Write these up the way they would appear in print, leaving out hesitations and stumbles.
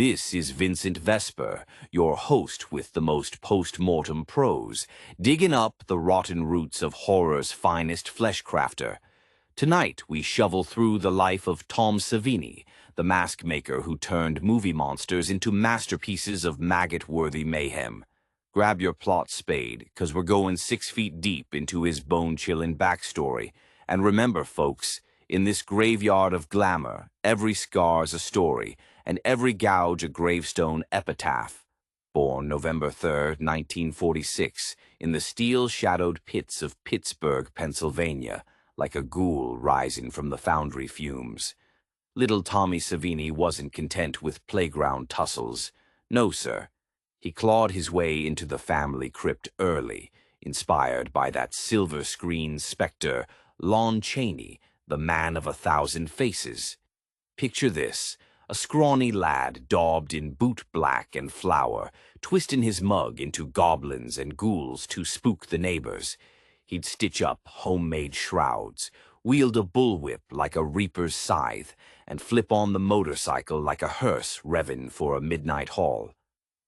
This is Vincent Vesper, your host with the most post-mortem prose, digging up the rotten roots of horror's finest fleshcrafter. Tonight, we shovel through the life of Tom Savini, the mask maker who turned movie monsters into masterpieces of maggot-worthy mayhem. Grab your plot spade, 'cause we're going 6 feet deep into his bone-chilling backstory. And remember, folks, in this graveyard of glamour, every scar's a story, and every gouge a gravestone epitaph. Born November 3rd, 1946, in the steel-shadowed pits of Pittsburgh, Pennsylvania, like a ghoul rising from the foundry fumes. Little Tommy Savini wasn't content with playground tussles. No, sir. He clawed his way into the family crypt early, inspired by that silver-screen specter, Lon Chaney, the man of 1,000 faces. Picture this, a scrawny lad daubed in boot black and flour, twisting his mug into goblins and ghouls to spook the neighbors. He'd stitch up homemade shrouds, wield a bullwhip like a reaper's scythe, and flip on the motorcycle like a hearse revving for a midnight haul.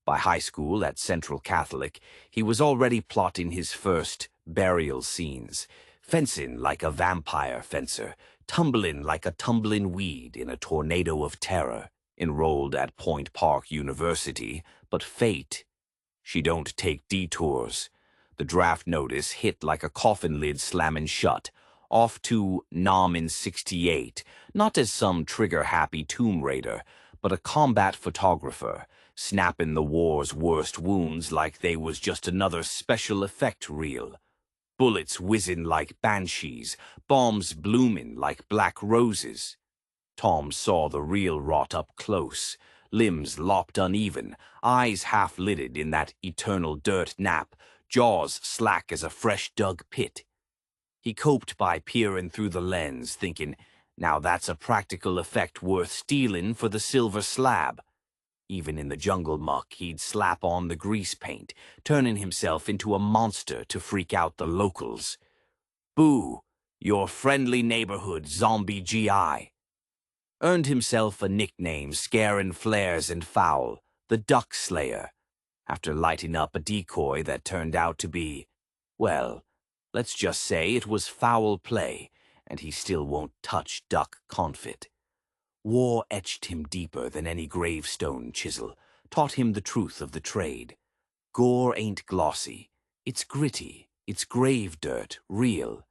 By high school at Central Catholic, he was already plotting his first burial scenes, fencing like a vampire fencer, tumbling like a tumbling weed in a tornado of terror, enrolled at Point Park University, but fate, she don't take detours. The draft notice hit like a coffin lid slamming shut, off to Nam in 68, not as some trigger-happy tomb raider, but a combat photographer, snapping the war's worst wounds like they was just another special effect reel. Bullets whizzing like banshees, bombs blooming like black roses. Tom saw the real rot up close, limbs lopped uneven, eyes half-lidded in that eternal dirt nap, jaws slack as a fresh-dug pit. He coped by peering through the lens, thinking, now that's a practical effect worth stealing for the silver slab. Even in the jungle muck, he'd slap on the grease paint, turning himself into a monster to freak out the locals. Boo, your friendly neighborhood zombie GI. Earned himself a nickname scaring flares and foul, the Duck Slayer, after lighting up a decoy that turned out to be, well, let's just say it was foul play, and he still won't touch duck confit. War etched him deeper than any gravestone chisel, taught him the truth of the trade. Gore ain't glossy, it's gritty, it's grave dirt, real.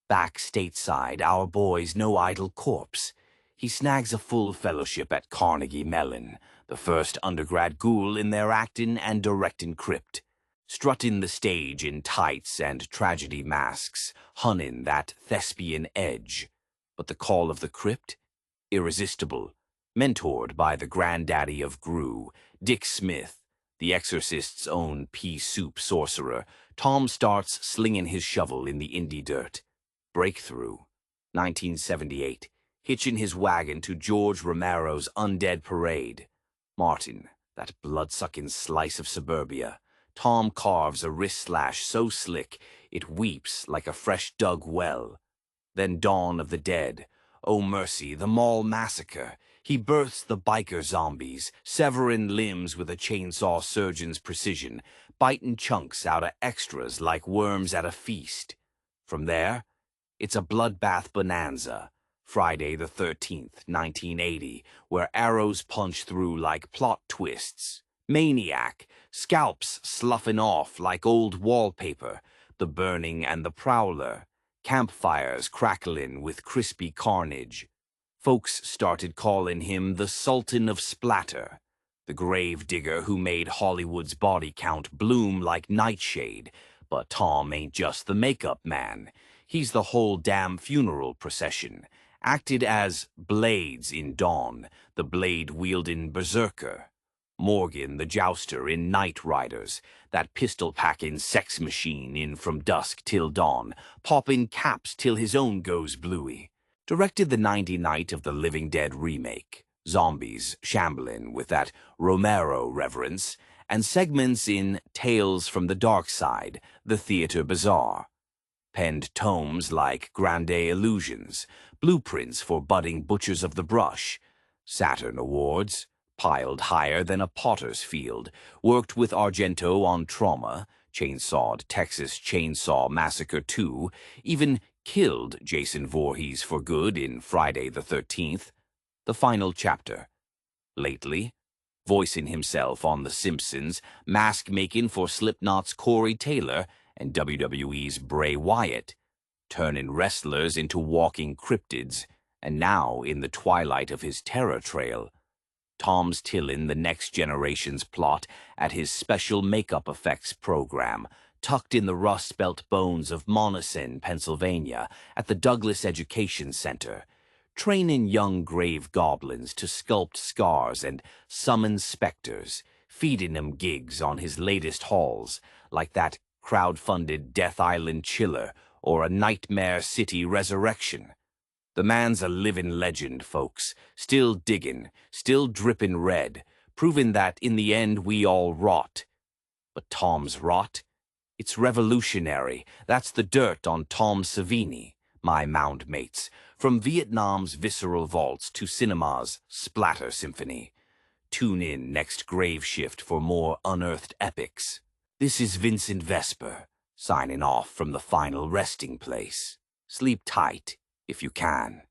Back stateside, our boy's no idle corpse. He snags a full fellowship at Carnegie Mellon, the first undergrad ghoul in their acting and directing crypt. Strutting the stage in tights and tragedy masks, hunting that thespian edge. But the call of the crypt? Irresistible. Mentored by the granddaddy of Gru, Dick Smith, the Exorcist's own pea-soup sorcerer, Tom starts slinging his shovel in the indie dirt. Breakthrough. 1978. Hitching his wagon to George Romero's Undead Parade. Martin, that blood-sucking slice of suburbia. Tom carves a wrist slash so slick it weeps like a fresh-dug well. Then Dawn of the Dead. Oh mercy, the mall massacre. He births the biker zombies, severing limbs with a chainsaw surgeon's precision, biting chunks out of extras like worms at a feast. From there, it's a bloodbath bonanza. Friday the 13th, 1980, where arrows punch through like plot twists. Maniac, scalps sloughing off like old wallpaper, the burning and the prowler, campfires crackling with crispy carnage. Folks started calling him the Sultan of Splatter, the grave digger who made Hollywood's body count bloom like nightshade. But Tom ain't just the makeup man. He's the whole damn funeral procession, acted as Blades in Dawn, the blade-wielding berserker. Morgan the jouster in Night Riders, that pistol-packing sex machine in From Dusk Till Dawn, popping caps till his own goes bluey. Directed the 90 Night of the Living Dead remake, zombies shambling with that Romero reverence, and segments in Tales from the Dark Side, the Theater Bazaar. Penned tomes like Grande Illusions, blueprints for budding butchers of the brush, Saturn Awards, piled higher than a potter's field, worked with Argento on Trauma, chainsawed Texas Chainsaw Massacre 2, even killed Jason Voorhees for good in Friday the 13th, the final chapter. Lately, voicing himself on The Simpsons, mask-making for Slipknot's Corey Taylor and WWE's Bray Wyatt, turning wrestlers into walking cryptids, and now in the twilight of his terror trail, Tom's tilling the next generation's plot at his special makeup effects program, tucked in the rust-belt bones of Monessen, Pennsylvania, at the Douglas Education Center, training young grave goblins to sculpt scars and summon specters, feeding them gigs on his latest hauls, like that crowd-funded Death Island Chiller or a Nightmare City Resurrection. The man's a living legend, folks, still digging, still dripping red, proving that in the end we all rot. But Tom's rot? It's revolutionary. That's the dirt on Tom Savini, my mound mates, from Vietnam's Visceral Vaults to cinema's Splatter Symphony. Tune in next Grave Shift for more unearthed epics. This is Vincent Vesper, signing off from the final resting place. Sleep tight, if you can.